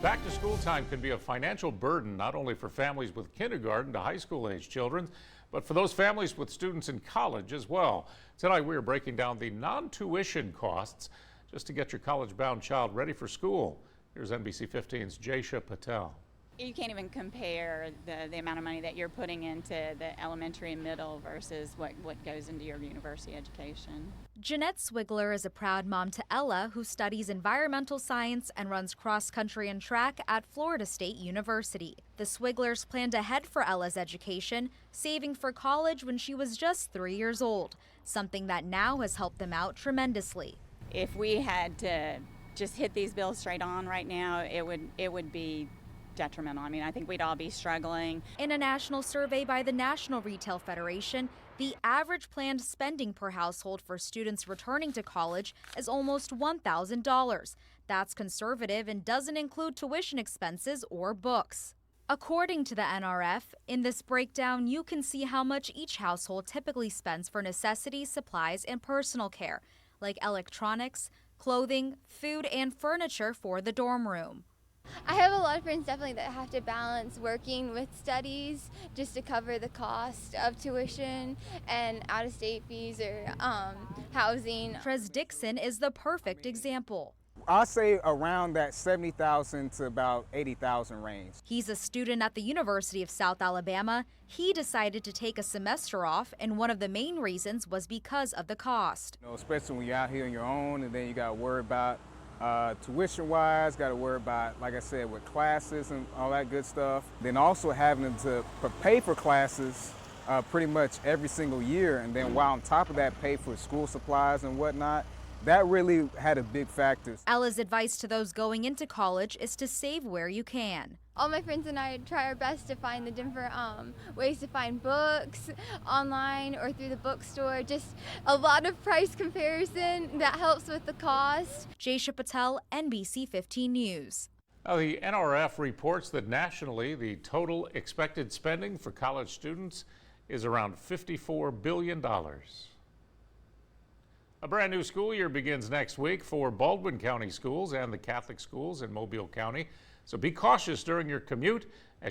Back to school time can be a financial burden not only for families with kindergarten to high school age children, but for those families with students in college as well. Tonight we are breaking down the non-tuition costs just to get your college-bound child ready for school. Here's NBC 15's Jaysha Patel. You can't even compare the amount of money that you're putting into the elementary and middle versus what goes into your university education. Jeanette Swigler is a proud mom to Ella, who studies environmental science and runs cross-country and track at Florida State University. The Swiglers planned ahead for Ella's education, saving for college when she was just 3 years old, something that now has helped them out tremendously. If we had to just hit these bills straight on right now, it would be detrimental. I mean, I think we'd all be struggling. In a national survey by the National Retail Federation, the average planned spending per household for students returning to college is almost $1,000. That's conservative and doesn't include tuition expenses or books. According to the NRF, in this breakdown, you can see how much each household typically spends for necessities, supplies, and personal care, like electronics, clothing, food, and furniture for the dorm room. I have a lot of friends definitely that have to balance working with studies just to cover the cost of tuition and out-of-state fees or housing. Trez Dixon is the perfect example. I say around that 70,000 to about 80,000 range. He's a student at the University of South Alabama. He decided to take a semester off, and one of the main reasons was because of the cost. You know, especially when you're out here on your own, and then you got to worry about tuition-wise, got to worry about, like I said, with classes and all that good stuff. Then also having to pay for classes pretty much every single year, and then while on top of that, pay for school supplies and whatnot. That really had a big factor. Ella's advice to those going into college is to save where you can. All my friends and I try our best to find the different ways to find books online or through the bookstore. Just a lot of price comparison that helps with the cost. Jaysha Patel, NBC 15 News. Now, the NRF reports that nationally, the total expected spending for college students is around $54 billion. A brand new school year begins next week for Baldwin County schools and the Catholic schools in Mobile County. So be cautious during your commute